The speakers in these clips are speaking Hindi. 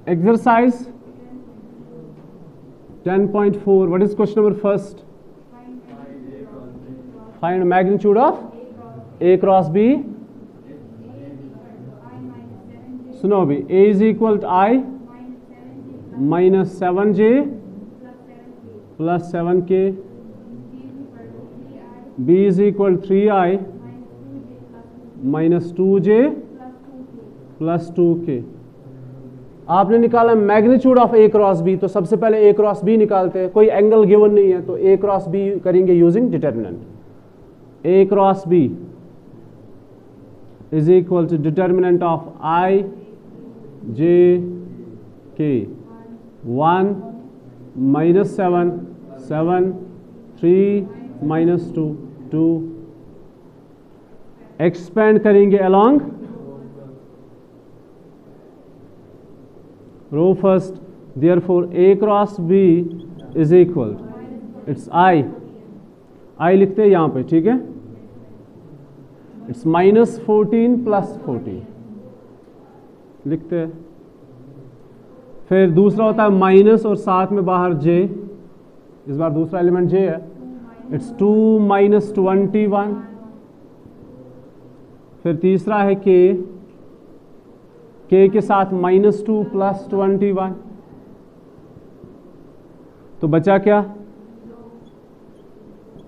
exercise 10.4. What is question number first? Find magnitude of A cross B. सुनो अभी, A is equal to I minus 7J plus 7K. B is equal to 3I minus 2J plus 2K. आपने निकाला magnitude of A cross B, तो सबसे पहले A क्रॉस B निकालते हैं. कोई एंगल गिवन नहीं है तो A क्रॉस B करेंगे using determinant. A cross B is equal to determinant of I J K. 1 minus 7 7 3 minus 2 2. Expand करेंगे along row first. therefore A cross B is equal, it's I लिखते हैं यहां पे, ठीक है. इट्स माइनस 14 प्लस 14 लिखते हैं. फिर दूसरा होता है माइनस और साथ में बाहर J. इस बार दूसरा एलिमेंट J है. It's 2 minus 21. फिर तीसरा है K के साथ -2 प्लस 21. तो बचा क्या?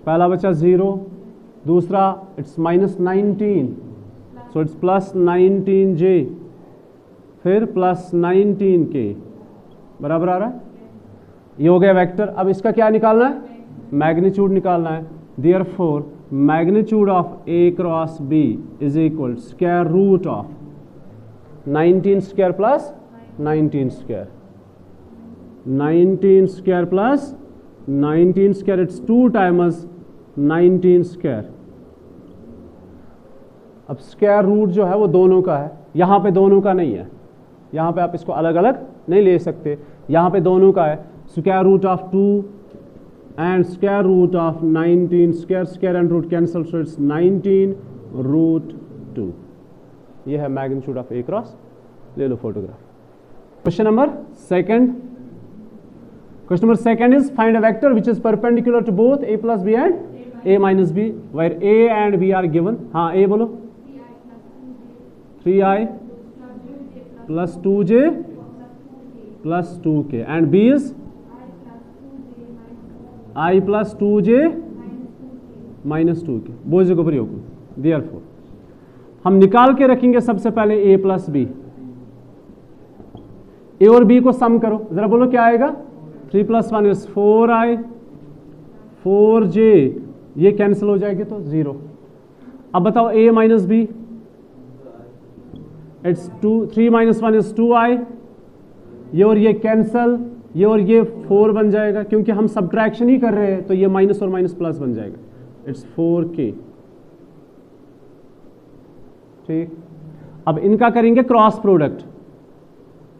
पहला बचा 0, दूसरा it's -19, so it's plus 19J, फिर प्लस 19K. बराबर आ रहा है. ये हो गया वेक्टर. अब इसका क्या निकालना है? मैग्नीट्यूड निकालना है. Therefore magnitude of A cross B is equal square root of 19 square plus 19 square. 19 square plus 19 square, it's 2 times 19 square. अब स्क्वायर रूट जो है वो दोनों का है, यहाँ पे दोनों का नहीं है. यहाँ पे आप इसको अलग अलग नहीं ले सकते, यहाँ पे दोनों का है. Square root of 2 and square root of 19 square, square and root cancel, so it's 19 root 2. ये है मैग्नीट्यूड ऑफ A क्रॉस. ले लो photograph. Question number second. Question number second is find a vector which is perpendicular to both A plus B and A minus B, where A and B are given. हाँ, A बोलो. 3I plus 2J plus 2K and B is I plus 2J minus 2K. बोझ को प्रयोग. Therefore हम निकाल के रखेंगे सबसे पहले A plus B. A और B को सम करो. जरा बोलो क्या आएगा? 3 plus 1 is 4I, 4J, ये कैंसिल हो जाएगी तो 0. अब बताओ A minus B, it's 2, 3 minus 1 is 2I, ये और ये कैंसिल, ये और ये 4 बन जाएगा, क्योंकि हम सब्ट्रैक्शन ही कर रहे हैं तो ये माइनस और माइनस प्लस बन जाएगा. It's 4K. ठीक. अब इनका करेंगे क्रॉस प्रोडक्ट,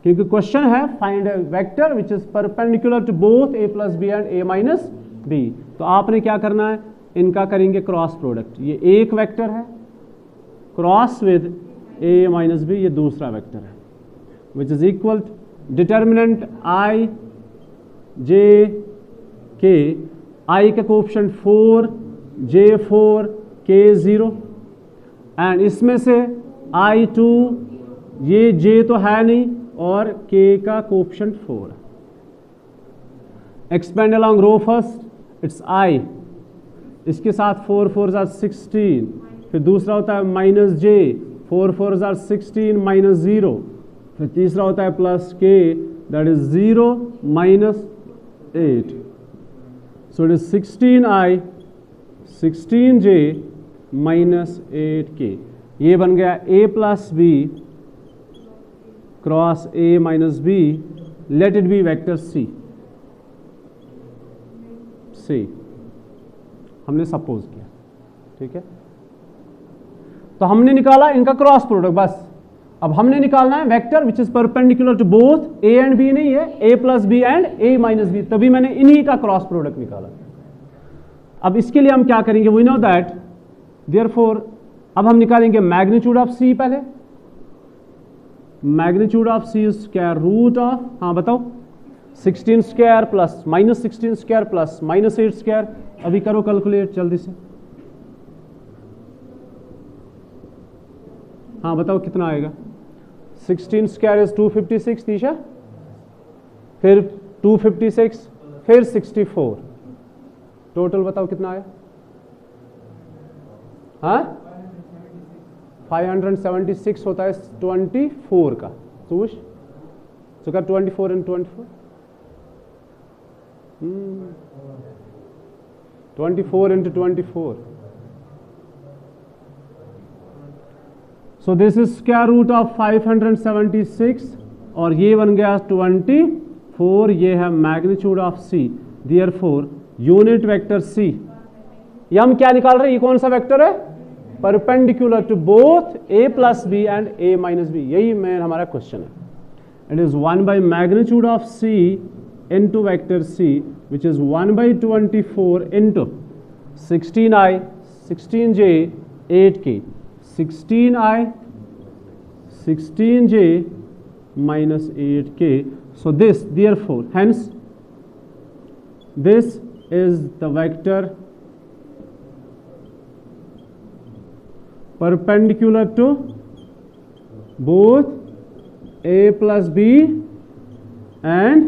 क्योंकि क्वेश्चन है find a vector which is perpendicular to both A plus B and A minus B. तो आपने क्या करना है? इनका करेंगे क्रॉस प्रोडक्ट. ये एक वेक्टर है cross with A minus B, ये दूसरा वेक्टर है which is equal determinant I J K. I का कोएफिशिएंट 4, J 4, K 0 एंड इसमें से I2, ये J तो है नहीं और K का coefficient 4. Expand along row first. It's I, इसके साथ 4 4 are 16. फिर दूसरा होता है माइनस J, 4 4 are 16 माइनस 0. फिर तीसरा होता है plus K, that is 0 minus 8. So it is 16I 16J minus 8K. ये बन गया A plus B cross A minus B. Let it be vector C. हमने सपोज किया. ठीक है. तो हमने निकाला इनका क्रॉस प्रोडक्ट बस. अब हमने निकालना है vector which is perpendicular to both A and B नहीं है, A plus B and A minus B. तभी मैंने इन्हीं का क्रॉस प्रोडक्ट निकाला. अब इसके लिए हम क्या करेंगे? We know that. देयरफॉर अब हम निकालेंगे मैग्नीट्यूड ऑफ C पहले. Magnitude of C is square root of, हाँ बताओ, 16 square plus minus 16 square plus minus 8 square. अभी करो कैलकुलेट जल्दी से। हाँ बताओ कितना आएगा। 16 स्क्वायर इज 256 तीशा, फिर 256, फिर 64, टोटल बताओ कितना आया। हाँ 576 होता है 24 का। सूश तो कर 24 × 24, 24 × 24। So this is square root of 576 और ये बन गया 24। ये है magnitude of C. Therefore unit vector C, ये हम क्या निकाल रहे हैं, ये कौन सा वेक्टर है, perpendicular to both a plus B and a minus B. यही मेन हमारा क्वेश्चन है। It is 1 by magnitude of c into vector c which is 1 by 24 into 16i 16j 8k 16i 16j minus 8k. So this, therefore, hence this is the vector perpendicular to both a plus b and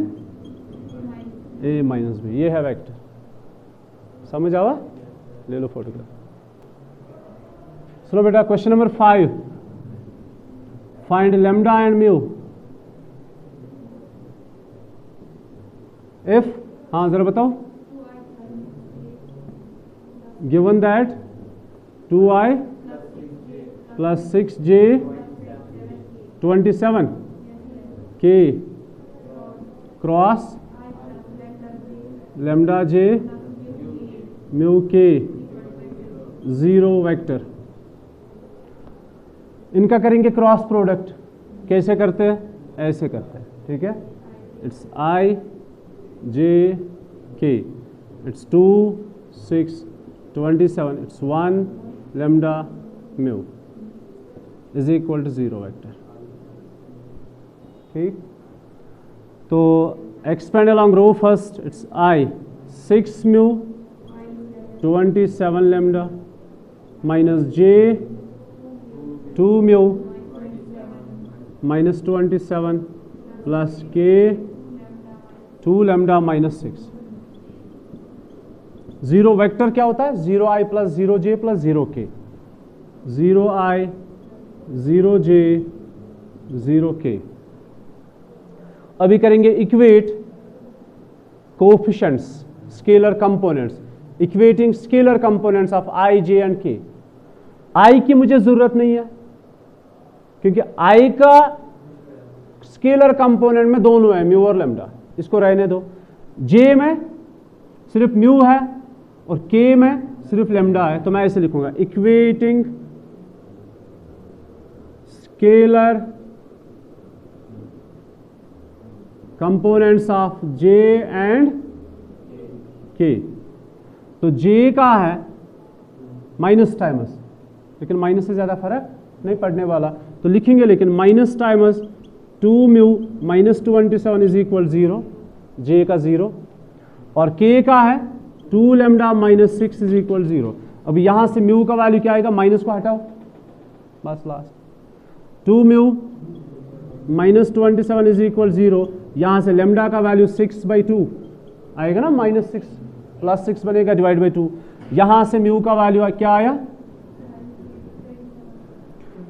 a minus b. ये है वेक्टर, समझ आवा, ले लो फोटोग्राफ। चलो बेटा question number 5, find lambda and mu if, हाँ जरा बताओ, given that 2i plus 6j 27 k cross lambda j mu k 0 vector. इनका करेंगे क्रॉस प्रोडक्ट। कैसे करते हैं, ऐसे करते हैं, ठीक है। It's i j k, it's 2 6 27, it's 1 lambda mu is equal to 0 vector. ठीक, तो expand along row first, it's i 6 mu 27 lambda minus j 2 mu minus 27 plus k 2 lambda minus 6। 0 vector क्या होता है, 0i plus 0j plus 0k, 0i 0j 0k। अभी करेंगे equate coefficients, scalar components, equating scalar components of i, j and k। i की मुझे जरूरत नहीं है क्योंकि i का स्केलर कंपोनेंट में दोनों है, म्यू और लैम्डा, इसको रहने दो। j में सिर्फ म्यू है और k में सिर्फ लैम्डा है, तो मैं ऐसे लिखूंगा equating scalar components of j and k। तो j का है माइनस टाइमस, लेकिन माइनस से ज्यादा फर्क नहीं पड़ने वाला, तो लिखेंगे लेकिन minus times 2 mu minus 27 is equal 0, j का 0, और k का है 2 लैम्डा माइनस 6 इज इक्वल 0। अब यहां से म्यू का वैल्यू क्या आएगा, माइनस को हटाओ, बस last 2 mu minus 27 is equal 0। यहां से लैम्डा का वैल्यू 6/2 आएगा ना, माइनस 6 प्लस 6 बनेगा डिवाइड बाई 2। यहां से म्यू का वैल्यू क्या आया,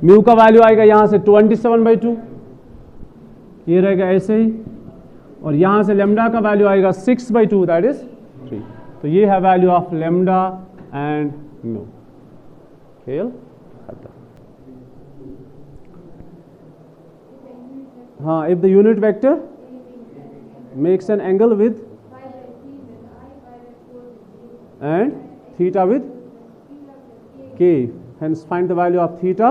म्यू का वैल्यू आएगा यहां से 27/2, ये रहेगा ऐसे ही, और यहां से लैम्डा का वैल्यू आएगा 6/2, दैट इज 3। तो ये है value of lambda and mu. खेल खत्म। हाँ, if the unit vector makes an angle with and theta with k, hence find the value of theta।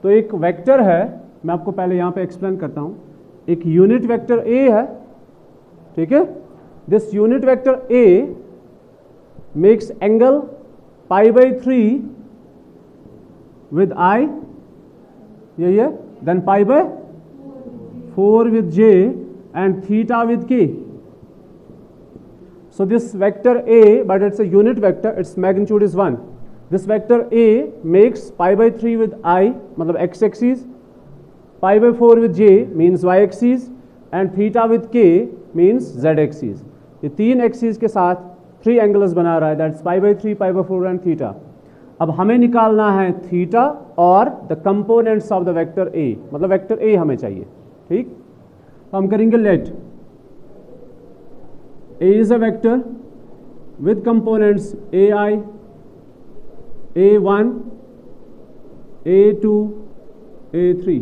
तो एक वेक्टर है, मैं आपको पहले यहां पे एक्सप्लेन करता हूं। एक यूनिट वेक्टर a है, ठीक है। This unit vector a makes angle π/3 with i यही है, then pi by 4 with j and theta with k. So this vector A, but it's a unit vector, its magnitude is 1. This vector A makes pi by 3 with I, मतलब x axis, pi by 4 with j means y axis, and theta with k means z axis. ये तीन axis के साथ 3 angles बना रहा है, that's pi by 3, pi by 4 and theta. अब हमें निकालना है थीटा और the components of the vector A, मतलब वेक्टर A हमें चाहिए, ठीक। तो हम करेंगे late A is a vector with components AI, A1, A2, A3.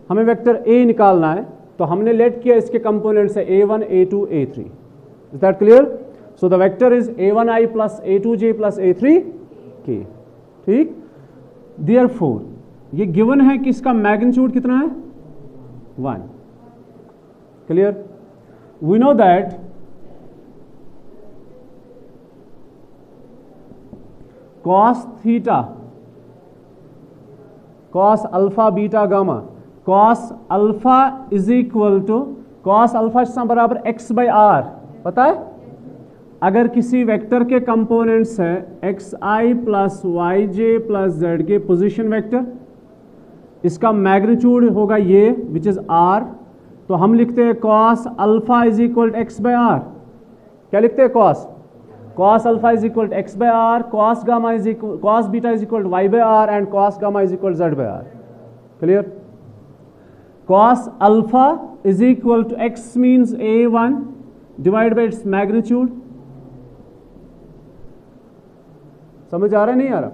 हमें वेक्टर A निकालना है, तो हमने लेट किया इसके कंपोनेंट्स है A1, A2, A3. Is that clear? So the vector is A1I plus A2J plus A3K. ठीक। Therefore ये गिवन है कि इसका मैग्नीट्यूड कितना है 1. Clear? We know that cos theta, cos alpha beta gamma, cos alpha is equal to cos alpha बराबर x by r, पता है। अगर किसी वेक्टर के कंपोनेंट्स है xi प्लस वाई जे प्लस जेड के पोजिशन वेक्टर, इसका मैग्नीट्यूड होगा ये विच इज r, तो हम लिखते हैं cos alpha is equal to x by r. क्या लिखते हैं cos alpha is equal to x by r, cos gamma is equal, cos beta is equal to y by r and cos gamma is equal to z by r. Clear? cos alpha is equal to x means a1 divide by its magnitude. समझ आ रहा है नहीं आ रहा?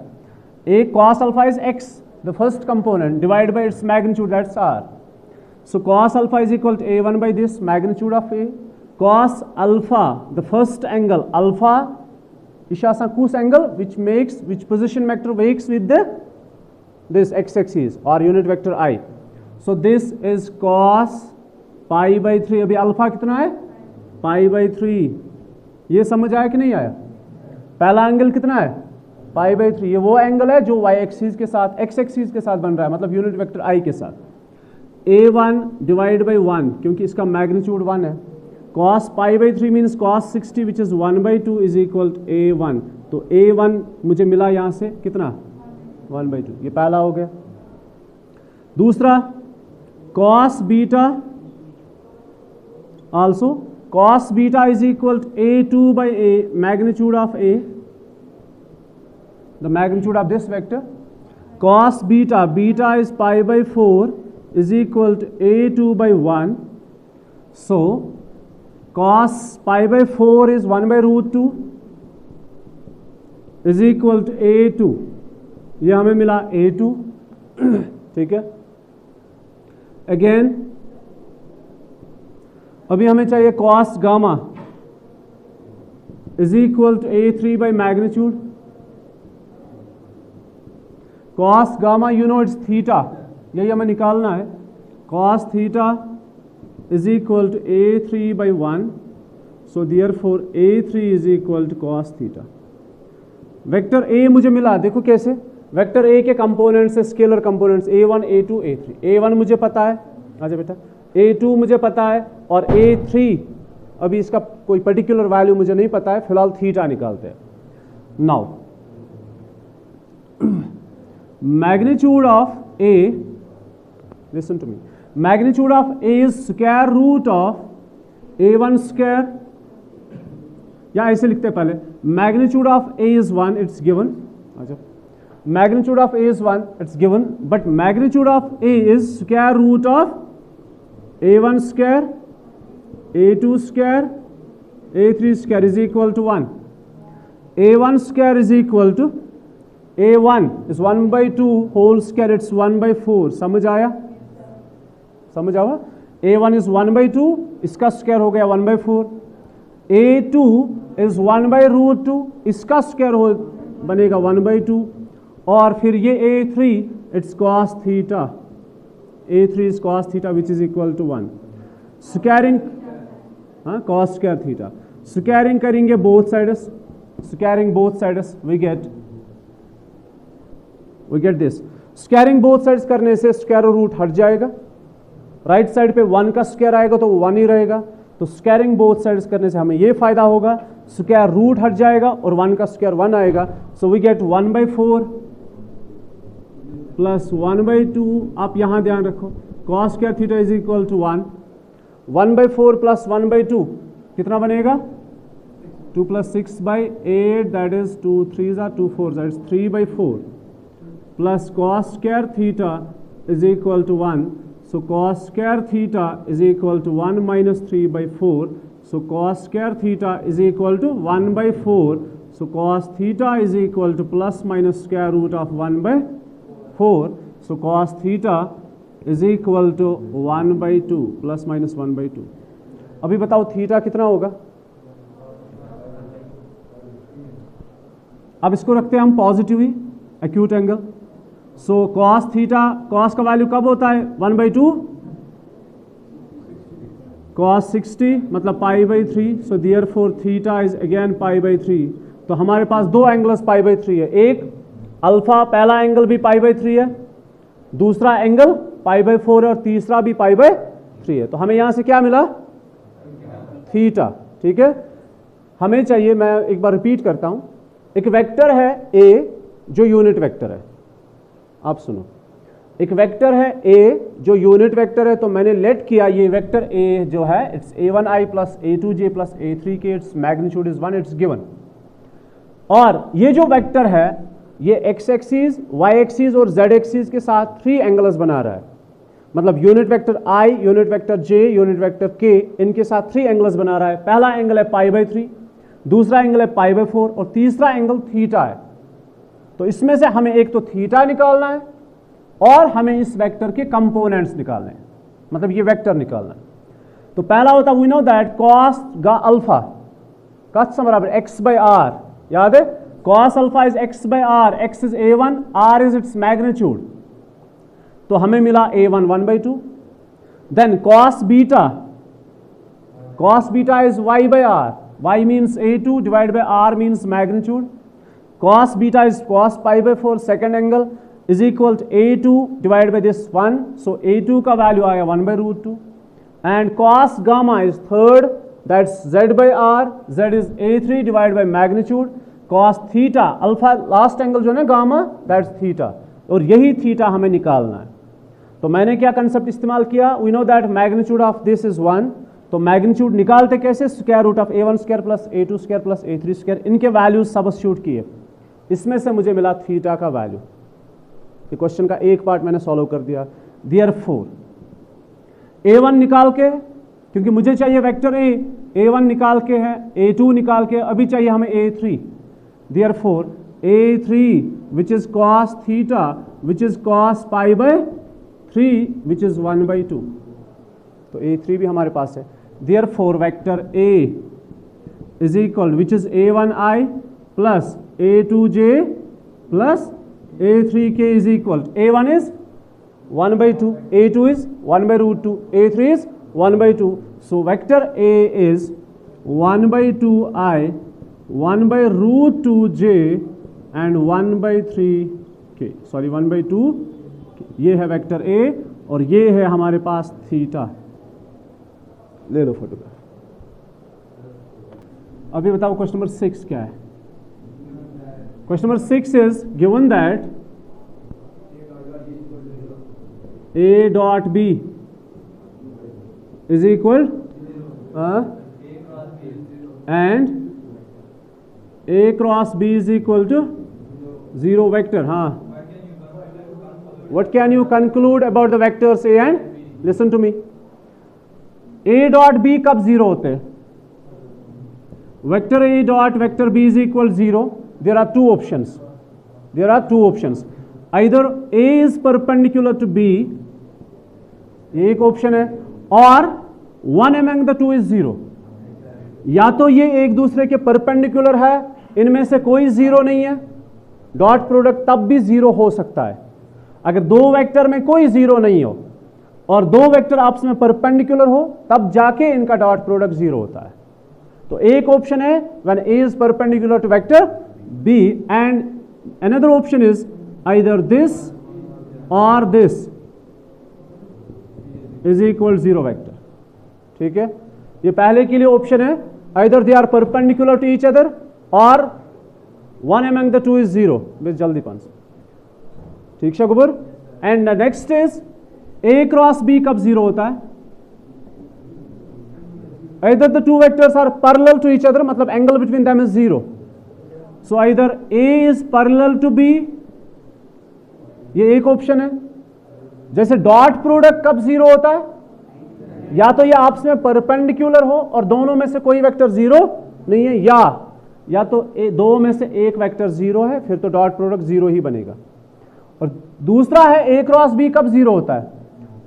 a cos alpha is x, the first component, divide by its magnitude, that's r. So cos alpha is equal to a1 by this magnitude of a. Cos alpha, the first angle alpha is a cos angle which position vector makes with this x-axis or unit vector I. So this is cos pi by 3. अभी alpha कितना है pi by 3. ये समझ आया कि नहीं आया? पहला एंगल कितना है पाई बाई 3. ये वो एंगल है जो y एक्सिस के साथ x एक्सिस के साथ बन रहा है, मतलब यूनिट वेक्टर I के साथ. a1 डिवाइड बाई 1, क्योंकि इसका मैग्नीट्यूड 1 है. cos pi by 3 means cos 60 which is 1 by 2 is equal to a1. तो a1 मुझे मिला यहाँ से कितना 1 बाई 2. ये पहला हो गया. दूसरा cos beta, also cos beta is equal to a2 by a, magnitude of a, the magnitude of this vector. Cos beta, beta is pi by 4 is equal to a2 by 1. So cos pi by 4 is 1 by root 2 is equal to a2. ये हमें मिला a2. ठीक है. Again अभी हमें चाहिए cos gamma is equal to a3 by magnitude. cos gamma you know it's theta, यही हमें निकालना है. cos theta is equal to a3 by 1. so therefore a3 is equal to cos theta. Vector a मुझे मिला, देखो कैसे. वेक्टर a के कंपोनेंट्स है scalar components a1 a2 a3. a1 मुझे पता है, आजा बेटा. a2 मुझे पता है और a3 अभी इसका कोई पर्टिकुलर वैल्यू मुझे नहीं पता है, फिलहाल थीटा निकालते हैं. Now magnitude of a, listen to me, magnitude of a is square root of a1 square, या ऐसे लिखते हैं पहले. magnitude of a is 1, it's given. अच्छा, magnitude of a is 1, it's given, but magnitude of a is square root of a1 square, a2 square, a3 square is equal to 1. a1 square is equal to a1 is 1 by 2 whole square, it's 1 by 4. समझ आया? समझ आया? a1 is 1 by 2, इसका स्क्वायर हो गया 1 by 4. a2 is 1 by root 2, इसका स्क्वायर हो बनेगा 1 by 2. और फिर ये a3 it's cos theta, a3 is cos theta which is equal to 1. Squaring, हाँ, cos square theta. स्क्वायरिंग करेंगे both sides, squaring both sides we get this. Squaring both sides करने से स्क्वायर रूट हट जाएगा, राइट साइड पे 1 का स्क्वायर आएगा तो वो 1 ही रहेगा, तो स्क्वायरिंग बोथ साइड्स करने से हमें ये फायदा होगा, स्क्वायर रूट हट जाएगा और 1 का स्क्वायर 1 आएगा, सो वी गेट 1/4 प्लस 1/2। आप यहां ध्यान रखो, cos square theta is equal to 1, 1/4 plus 1/2 कितना बनेगा, 2 + 6/8 that is 2 3 2 4 that is 3/4 plus cos square theta is equal to 1, so cos square theta is equal to 1 minus 3/4, so cos square theta is equal to 1/4, so cos theta is equal to plus minus square root of 1/4, so cos theta is equal to 1/2 plus minus 1/2। अभी बताओ थीटा कितना होगा, अब इसको रखते हैं हम पॉजिटिव ही, acute angle, so cos theta, cos का वैल्यू कब होता है 1/2, cos 60 मतलब π/3, so therefore theta is again π/3। तो हमारे पास दो एंगल्स π/3 है, एक अल्फा पहला एंगल भी π/3 है, दूसरा एंगल π/4 है और तीसरा भी π/3 है। तो हमें यहां से क्या मिला, थीटा। ठीक है, हमें चाहिए, मैं एक बार रिपीट करता हूं, एक वेक्टर है a जो यूनिट वेक्टर है, आप सुनो, एक वेक्टर है a जो यूनिट वेक्टर है, तो मैंने लेट किया ये वेक्टर a जो है it's a1i plus a2j plus a3k, its magnitude is 1, it's given. और ये जो वेक्टर है ये x एक्सिस, y एक्सिस और z एक्सिस के साथ 3 एंगल्स बना रहा है, मतलब unit vector i, unit vector j, unit vector k, इनके साथ 3 एंगल्स बना रहा है। पहला एंगल है π/3, दूसरा एंगल है π/4 और तीसरा एंगल थीटा है। तो इसमें से हमें एक तो थीटा निकालना है और हमें इस वेक्टर के कंपोनेंट्स निकालने हैं, मतलब ये वेक्टर निकालना है। तो पहला होता वी नो दैट cos गा अल्फा कस बराबर x/r, याद है, cos alpha is x/r, x is a1, r is its magnitude, तो हमें मिला a1 1/2। Then cos beta is y/r, y means a2 divide by r means magnitude, cos beta is cos π/4 second angle is equal to a2 divided by this 1, so a2 का वैल्यू आया 1/√2, and cos gamma is third, that's z/r, z is a3 divided by magnitude, cos theta alpha last angle जो है gamma, that's theta, और यही थीटा हमें निकालना है। तो मैंने क्या कंसेप्ट इस्तेमाल किया, we know that magnitude of this is 1, तो मैग्नीट्यूड निकालते कैसे, square root of a1 square plus a2 square plus a3 square, इनके वैल्यूज सब्स्टिट्यूट किए, इसमें से मुझे मिला थीटा का वैल्यू। ये क्वेश्चन का एक पार्ट मैंने सॉल्व कर दिया। देयरफॉर a1 निकाल के, क्योंकि मुझे चाहिए वेक्टर a1 निकाल के है, a2 निकाल के, अभी चाहिए हमें a3, therefore a3 which is cos theta which is cos π/3 which is 1/2, तो a3 भी हमारे पास है। Therefore vector a is equal which is a1i plus a2j plus a3k is equal to a1 is 1/2, a2 is 1/√2, a3 is 1/2, so vector a is 1/2i, 1/√2j and 1/3k, sorry 1/2k, ये है वेक्टर a और ये है हमारे पास थीटा। ले लो फोटोग्राफ। अभी बताओ क्वेश्चन नंबर 6 क्या है। Question number 6 is given that A dot B is equal and A cross B is equal to 0 vector. हाँ, what can you conclude about the vectors A and? Listen to me. A dot B कब 0 होते हैं? Vector A dot vector B is equal 0. There are two options. Either A is perpendicular to B, ये एक ऑप्शन है, और one among the two is 0, या तो ये एक दूसरे के परपेंडिकुलर है, इनमें से कोई 0 नहीं है, डॉट प्रोडक्ट तब भी 0 हो सकता है। अगर दो वेक्टर में कोई 0 नहीं हो और दो वेक्टर आपस में परपेंडिकुलर हो, तब जाके इनका डॉट प्रोडक्ट 0 होता है। तो एक ऑप्शन है when A is perpendicular to vector B, and another option is either this और दिस इज इक्वल 0 वेक्टर। ठीक है, ये पहले के लिए ऑप्शन है, either they are perpendicular to each other और one among the two is 0 with जल्दी पंच। ठीक है गुबर। And next is A cross B कब 0 होता है? Either the two vectors are parallel to each other, मतलब angle between them is 0। So either A is parallel to B, ये एक ऑप्शन है। जैसे डॉट प्रोडक्ट कब 0 होता है? या तो ये आपस में परपेंडिकुलर हो और दोनों में से कोई वेक्टर 0 नहीं है, या तो दो में से एक वेक्टर 0 है, फिर तो डॉट प्रोडक्ट 0 ही बनेगा। और दूसरा है ए क्रॉस बी कब 0 होता है?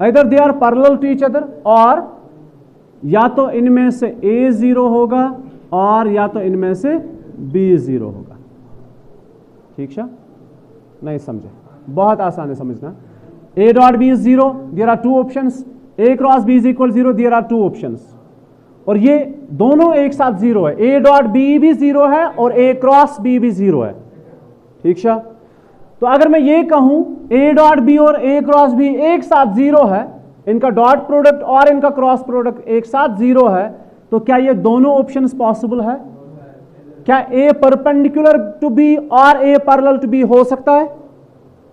Either they are parallel to each other, और या तो इनमें से ए 0 होगा और या तो इनमें से बी 0 होगा। ठीक है, नहीं समझे? बहुत आसान है समझना। A dot B is 0, there are two options. A cross B is equal 0, there are two options. और ये दोनों एक साथ 0 है, ए डॉट बी भी 0 है और ए क्रॉस बी भी 0 है। ठीक है, तो अगर मैं ये कहूं ए डॉट बी और ए क्रॉस बी एक साथ 0 है, इनका डॉट प्रोडक्ट और इनका क्रॉस प्रोडक्ट एक साथ 0 है, तो क्या ये दोनों ऑप्शंस पॉसिबल है? क्या ए परपेंडिकुलर टू बी और ए पैरेलल टू बी हो सकता है?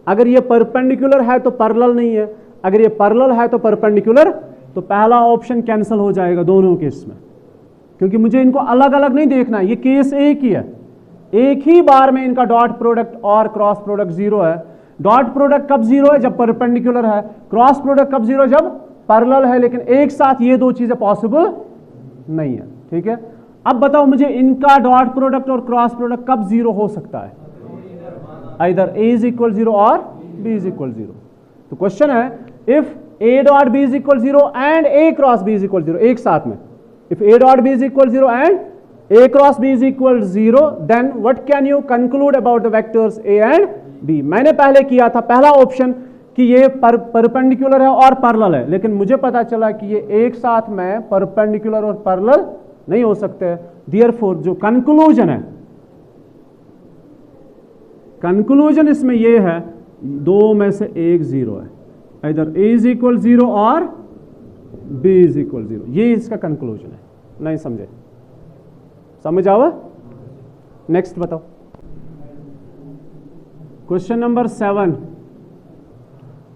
अगर ये परपेंडिकुलर है तो पैरेलल नहीं है, अगर ये पैरेलल है तो परपेंडिकुलर, तो पहला ऑप्शन कैंसिल हो जाएगा दोनों केस में, क्योंकि मुझे इनको अलग अलग नहीं देखना है, ये केस एक ही है। एक ही बार में इनका डॉट प्रोडक्ट और क्रॉस प्रोडक्ट 0 है। डॉट प्रोडक्ट कब 0 है? जब परपेंडिकुलर है। क्रॉस प्रोडक्ट कब 0 है? जब पैरेलल है। लेकिन एक साथ ये दो चीजें पॉसिबल नहीं है। ठीक है, अब बताओ मुझे इनका डॉट प्रोडक्ट और क्रॉस प्रोडक्ट कब 0 हो सकता है? आइदर ए इज इक्वल 0 और बी इज इक्वल 0। तो क्वेश्चन है, if A dot B is equal 0 and A cross B is equal 0, एक साथ में, if A dot B is equal 0 and a cross b is equal 0, then what can you conclude about the vectors a and b? मैंने पहले किया था पहला ऑप्शन कि ये परपेंडिकुलर है और पैरेलल है, लेकिन मुझे पता चला कि ये एक साथ में परपेंडिकुलर और पैरेलल नहीं हो सकते। देयरफॉर जो कंक्लूजन है, कंक्लूजन इसमें ये है, दो में से एक 0 है, इधर a इज इक्वल 0 और b इज इक्वल 0, ये इसका कंक्लूजन है। नहीं समझे? समझ आवा? नेक्स्ट बताओ, question number 7।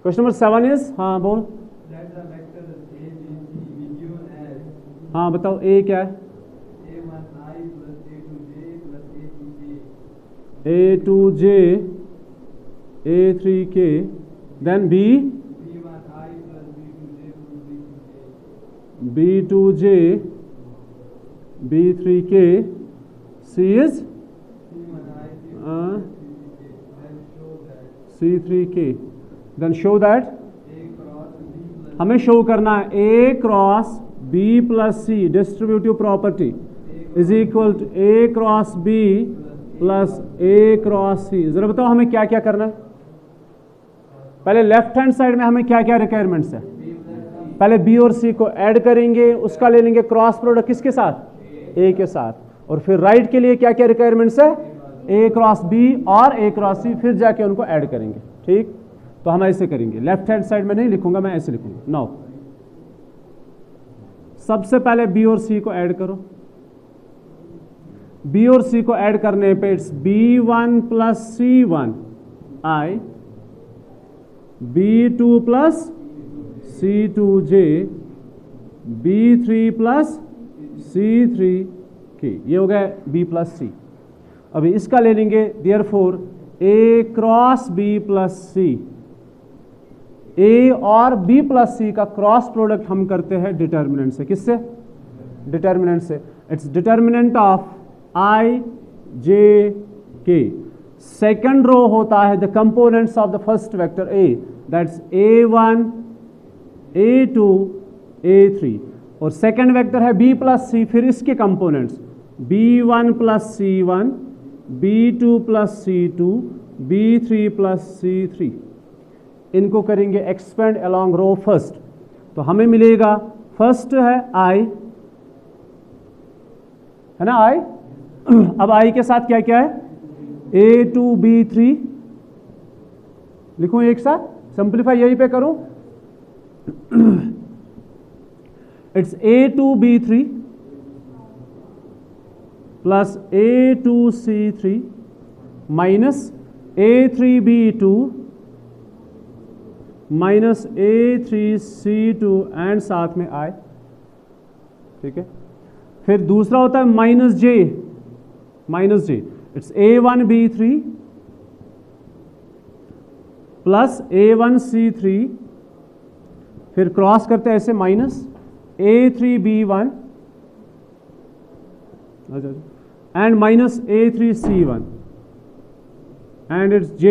Question number 7 is, हाँ बोल, हाँ बताओ ए क्या है? a2j a3k, then b b2j b3k, c is c3k, then show that, हमें शो करना है a cross b plus c distributive property is equal to a cross b plus a cross c। जरा बताओ हमें क्या क्या करना है? पहले लेफ्ट हैंड साइड में हमें क्या क्या रिक्वायरमेंट्स है? पहले b और c को ऐड करेंगे, उसका ले लेंगे क्रॉस प्रोडक्ट किसके साथ? ए के साथ। और फिर राइट के लिए क्या क्या रिक्वायरमेंट्स है? ए क्रॉस बी और ए क्रॉस सी, फिर जाके उनको ऐड करेंगे। ठीक, तो हम ऐसे करेंगे, लेफ्ट हैंड साइड में नहीं लिखूंगा मैं, ऐसे लिखूंगा। नाउ सबसे पहले बी और सी को ऐड करो। बी और सी को ऐड करने पे it's b1 plus c1 i, b2 plus c2j, b3 plus c3k, ये हो गया b प्लस सी। अभी इसका ले लेंगे, therefore a cross b plus C, a और b प्लस सी का क्रॉस प्रोडक्ट हम करते हैं डिटर्मिनेंट से। किससे? डिटर्मिनेंट से। It's determinant of i j k। Second row होता है the components of the first vector a, that's a1 a2 a3, और सेकेंड वेक्टर है b प्लस सी, फिर इसके components b1 plus c1, b2 plus c2, b3 plus c3। इनको करेंगे एक्सपेंड अलोंग रो फर्स्ट, तो हमें मिलेगा फर्स्ट है i, है ना i। अब i के साथ क्या क्या है? a2 b3 लिखो एक साथ, सिंप्लीफाई यहीं पे करूं, it's A2B3 plus A2C3 minus A3B2 minus A3C2 and साथ में I, ठीक है। फिर दूसरा होता है minus J, it's A1B3 plus A1C3, फिर क्रॉस करते हैं ऐसे minus A3B1 and minus A3C1 and it's J,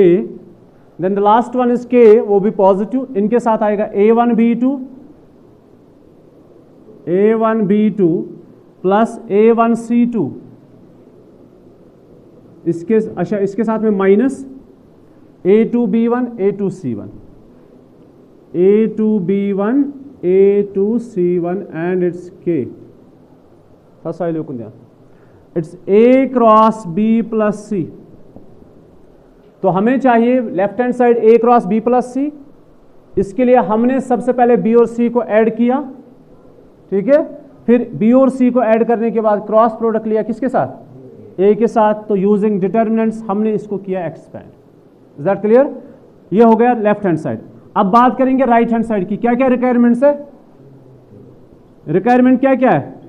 then the last one is K, वो भी पॉजिटिव, इनके साथ आएगा A1B2 प्लस A1C2, इसके साथ में minus A2B1 A2C1 and it's K, first side लोग ध्यान, it's A cross B plus C। तो हमें चाहिए left hand side A cross B plus C, इसके लिए हमने सबसे पहले B और C को ऐड किया, ठीक है। फिर B और C को ऐड करने के बाद क्रॉस प्रोडक्ट लिया किसके साथ, A के साथ, तो यूजिंग डिटर्मिनेंट्स हमने इसको किया एक्सपेंड। Is that clear? ये हो गया लेफ्ट हैंड साइड। अब बात करेंगे राइट हैंड साइड की, क्या क्या रिक्वायरमेंट्स है, रिक्वायरमेंट क्या क्या है।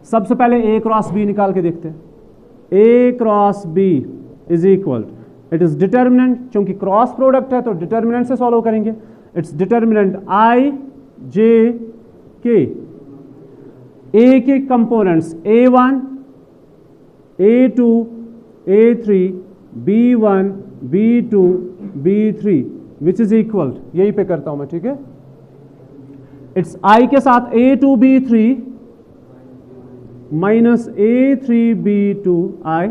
सबसे पहले A क्रॉस B निकाल के देखते हैं, A cross B is equal, it is determinant, क्योंकि क्रॉस प्रोडक्ट है तो डिटर्मिनेंट से सॉल्व करेंगे, its determinant I J K, A के components A1 A2 A3 B1 B2 B3 which is equal, यही पे करता हूं मैं, ठीक है। इट्स I के साथ A2 B3 minus A3 B2 I,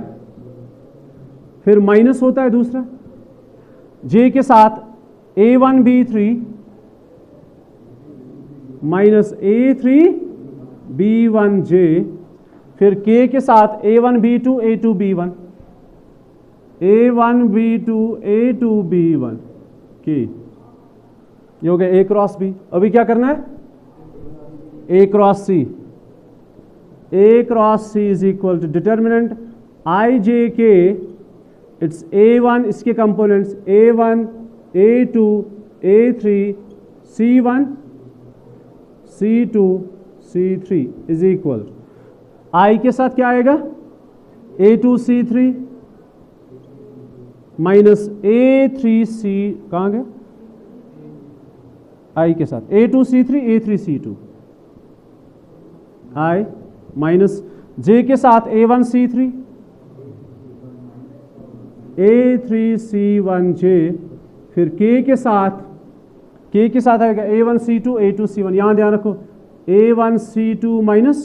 फिर माइनस होता है दूसरा J के साथ A1 B3 minus A3 B1 J, फिर K के साथ A1 B2 A2 B1 A1 B2 A2 B1 K, ये हो गया A क्रॉस B। अभी क्या करना है, A cross C, A cross C is equal to determinant I J K, it's A1 इसके components A1 A2 A3 C1 C2 C3 is equal, I के साथ क्या आएगा A2 C3 minus A3 C, कहां गया I के साथ A2 C3 A3 C2 I, minus J के साथ A1 C3 A3 C1 J, फिर K के साथ आएगा A1 C2 A2 C1, यहां ध्यान रखो A1 C2 minus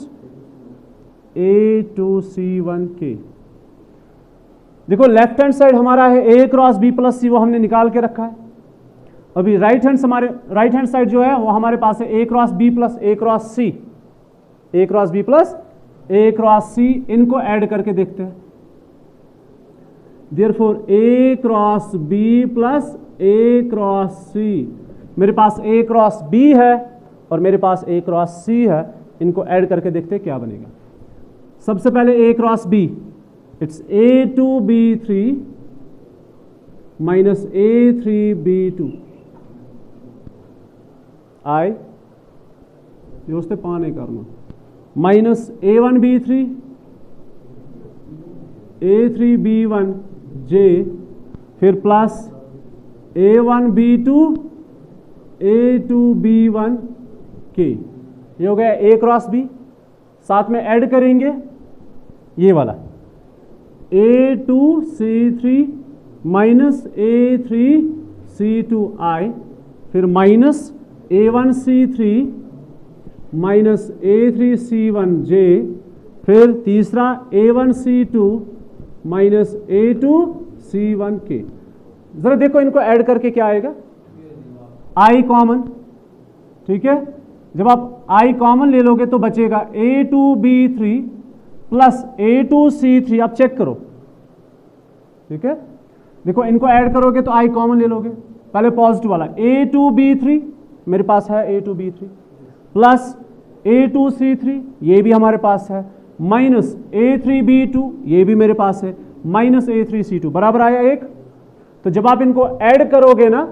A2 C1 K। देखो लेफ्ट हैंड साइड हमारा है A cross B plus C, वो हमने निकाल के रखा है। अभी राइट हैंड साइड जो है वो हमारे पास है A cross B plus A cross C, A cross B plus A cross C, इनको ऐड करके देखते हैं। Therefore A cross B plus A cross C, मेरे पास A क्रॉस B है और मेरे पास A क्रॉस C है, इनको ऐड करके देखते हैं क्या बनेगा। सबसे पहले A cross B, it's A2B3 minus A3B2 I, दोस्ते पा नहीं करना, माइनस A1B3 A3B1 J, फिर प्लस A1B2 A2B1 K, ये हो गया A क्रॉस B। साथ में ऐड करेंगे ये वाला A2C3 माइनस A3C2 I, फिर minus A1C3 minus A3C1 J, फिर तीसरा A1C2 माइनस A2C1 K। जरा देखो इनको ऐड करके क्या आएगा, I कॉमन, ठीक है। जब आप I कॉमन ले लोगे तो बचेगा A2B3 प्लस A2C3, आप चेक करो, ठीक है। देखो इनको ऐड करोगे तो I कॉमन ले लोगे, पहले पॉजिटिव वाला A2B3 मेरे पास है, A2B3 प्लस A2C3 ये भी हमारे पास है, माइनस A3B2 ये भी मेरे पास है, माइनस A3C2 बराबर आया एक। तो जब आप इनको ऐड करोगे ना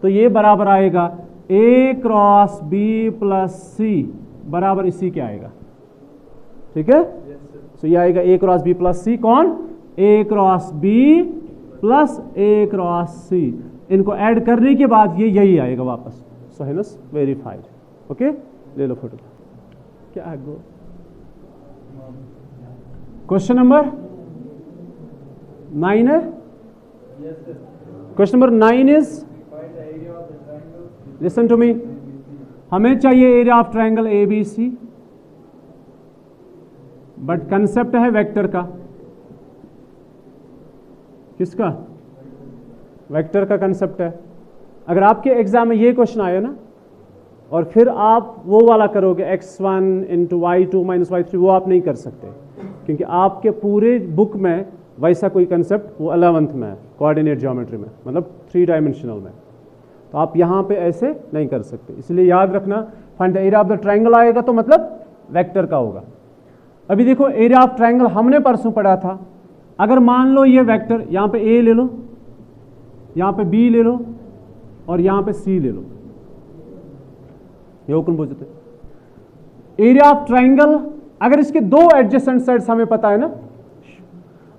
तो ये बराबर आएगा A cross B plus C बराबर इसी के आएगा, ठीक है। तो ये आएगा A cross B plus C, कौन? A cross B plus A cross C। इनको ऐड करने के बाद ये यही आएगा वापस। सो हेनस वेरीफाइड। ओके, ले लो फोटो। क्या गो क्वेश्चन नंबर 9 है। Question number 9 is, listen to me, हमें चाहिए area of triangle ABC, but concept है वेक्टर का। किसका? वेक्टर का कंसेप्ट है। अगर आपके एग्जाम में ये क्वेश्चन आया ना और फिर आप वो वाला करोगे x1 into y2 minus y3, वो आप नहीं कर सकते, क्योंकि आपके पूरे बुक में वैसा कोई कंसेप्ट वो 11th में है, कोऑर्डिनेट ज्योमेट्री में, मतलब 3 डायमेंशनल में। तो आप यहाँ पे ऐसे नहीं कर सकते, इसलिए याद रखना find the area of the triangle आएगा तो मतलब वेक्टर का होगा। अभी देखो एरिया ऑफ ट्रायंगल हमने परसों पढ़ा था। अगर मान लो ये वेक्टर, यहाँ पे A ले लो, यहाँ पे B ले लो और यहाँ पे C ले लो, ये ओपन बोलते। एरिया ऑफ ट्रायंगल, अगर इसके दो एडजेसेंट साइड्स हमें पता है ना,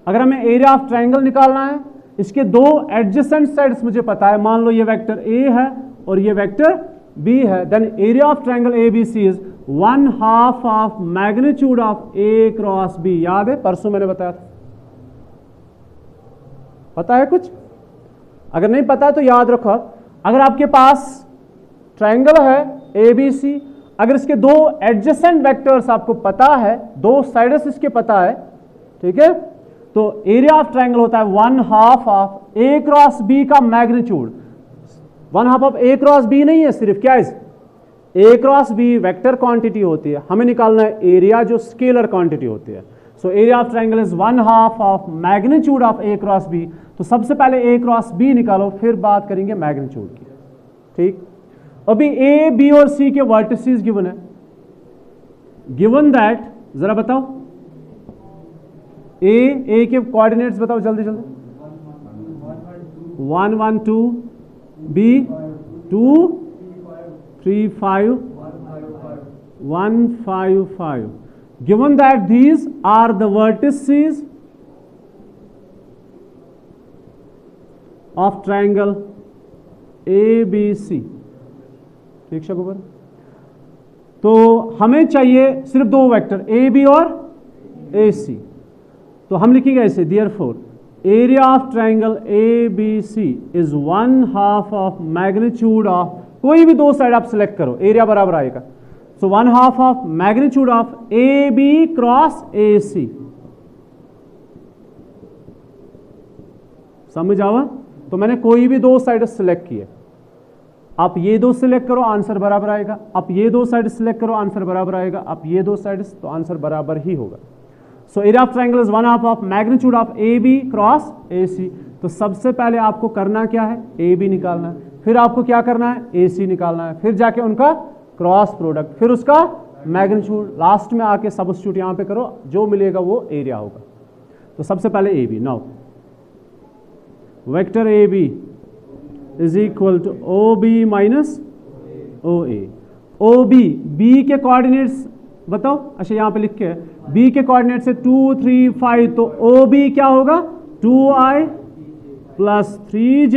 अगर हमें एरिया ऑफ ट्रायंगल निकालना है, इसके दो एडजेसेंट साइड्स मुझे पता है, मान लो ये वेक्टर A है और ये वेक्टर B है, then area of triangle ABC is 1/2 of magnitude of A cross B। याद है, परसों मैंने बताया था। पता है कुछ? अगर नहीं पता है तो याद रखो। अगर आपके पास ट्रायंगल है ABC, अगर इसके दो एडजेसेंट वेक्टर्स आपको पता है, दो साइड्स इसके पता है, ठीक है, तो एरिया ऑफ ट्रायंगल होता है 1/2 ऑफ A क्रॉस B का magnitude. 1/2 of A cross B नहीं है सिर्फ, क्या है? A cross B vector quantity होती है, हमें निकालना है एरिया जो स्केलर क्वांटिटी होती है। So area of triangle is 1/2 of magnitude of A cross B। तो सबसे पहले A क्रॉस B निकालो, फिर बात करेंगे मैग्नीट्यूड की, ठीक। अभी A, B और C के वर्टिसेस गिवन है। गिवन दैट, जरा बताओ A के कोऑर्डिनेट्स बताओ जल्दी जल्दी। 1 1 2, B 2 3 5 1 5 5। Given that these are the vertices of triangle ABC, ठीक शकुबर। तो हमें चाहिए सिर्फ दो वेक्टर AB और AC, तो हम लिखेंगे ऐसे, therefore area of triangle ABC is 1/2 of magnitude of, कोई भी दो साइड आप सिलेक्ट करो, एरिया बराबर आएगा। सो 1/2 of magnitude of AB cross AC। समझ आवा? तो मैंने कोई भी दो साइड सिलेक्ट किए, आप ये दो सिलेक्ट करो, आंसर बराबर आएगा। आप ये दो साइड सिलेक्ट करो, आंसर बराबर आएगा। आप ये दो साइड, तो आंसर बराबर ही होगा। So area of triangle is 1/2 of magnitude of AB cross AC। तो सबसे पहले आपको करना क्या है? AB निकालना है, फिर आपको क्या करना है? AC निकालना है, फिर जाके उनका क्रॉस प्रोडक्ट, फिर उसका मैग्नीट्यूड, लास्ट में आके सब्स्टिट्यूट यहां पे करो, जो मिलेगा वो एरिया होगा। तो सबसे पहले AB। Now vector AB is equal to OB minus OA। OB, B के कोऑर्डिनेट्स बताओ। अच्छा यहां पे लिख के, B के कोऑर्डिनेट्स है 2 3 5, तो OB क्या होगा? 2I plus 3J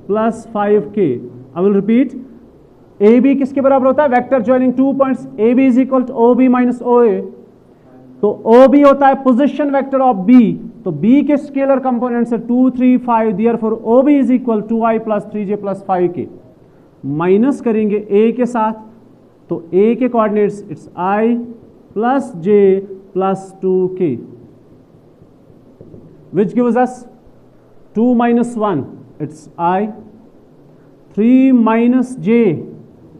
plus 5K। I will repeat, AB किसके बराबर होता है? Vector joining 2 points, AB is equal to OB minus OA। तो OB होता है पोजीशन वेक्टर ऑफ B, तो B के स्केलर कंपोनेंट्स है 2 3 5, therefore OB is equal 2I plus 3J plus 5K। Minus करेंगे A के साथ, तो A के coordinates it's I plus J plus 2K, which gives us 2 minus 1, it's I, 3 minus J,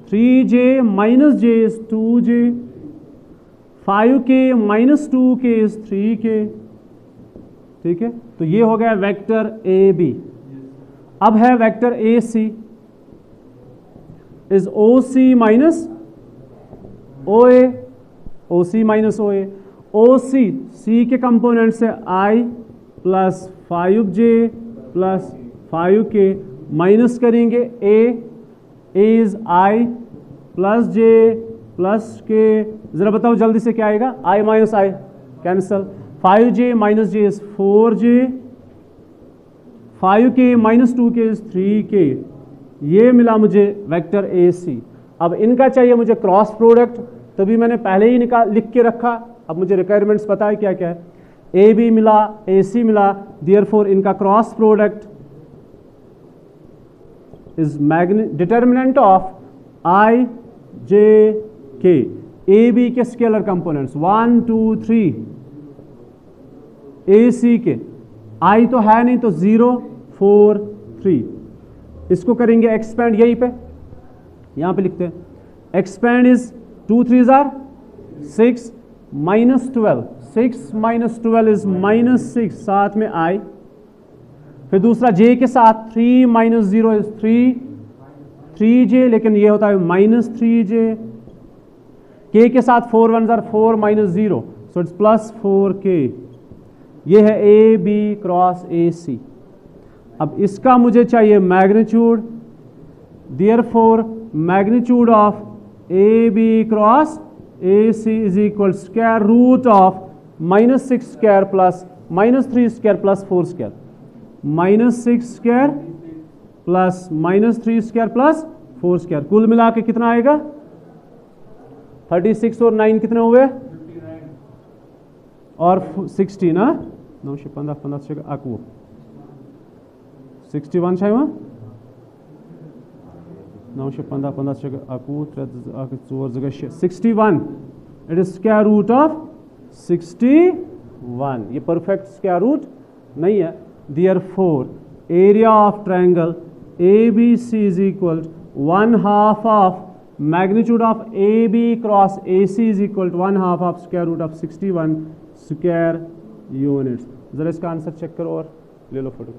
3J minus J is 2J, 5K minus 2K is 3K, ठीक है। तो ये हो गया वेक्टर AB। अब है vector A C is O C minus O A, O C minus O A. O C के कंपोनेंट से आई plus 5j plus 5k minus करेंगे A is I plus J plus K. जरा बताओ जल्दी से क्या आएगा, I minus I cancel, 5j minus J is 4j, 5k minus 2k is 3k। ये मिला मुझे वेक्टर ए सी। अब इनका चाहिए मुझे क्रॉस प्रोडक्ट, तभी मैंने पहले ही लिख के रखा। अब मुझे रिक्वायरमेंट्स पता है क्या क्या है, ए बी मिला, ए सी मिला, देयरफॉर इनका cross product is determinant of I J K. A B के स्केलर कंपोनेंट्स 1 2 3, ए सी के आई तो है नहीं तो 0 4 3। इसको करेंगे एक्सपेंड, यहीं पे यहां पे लिखते हैं expand is 2 3 jar 6 minus 12, 6 minus 12 is minus 6, साथ में आई, फिर दूसरा जे के साथ 3 माइनस 0 इज 3j, लेकिन ये होता है माइनस 3j, के के साथ 4 1 jar 4 minus 0, so it's plus 4k। ये है ए बी क्रॉस ए सी। अब इसका मुझे चाहिए magnitude, therefore magnitude of A B cross A C is equal square root of minus 6 square plus minus 3 square plus 4 square, minus 6 square plus minus 3 square plus 4 square. कुल मिला के कितना आएगा 36 और 9 कितने हुए 59 और 16 ना 915 15 आकू 61 छाई वहाँ 915 15 आकू 4 61। It is square root of 61। ये परफेक्ट स्क्वायर रूट नहीं है। Therefore area of triangle ABC is equal to 1/2 of magnitude of AB cross AC is equal to 1/2 of square root of 61 square units। जरा इसका आंसर चेक करो और ले लो फोटो।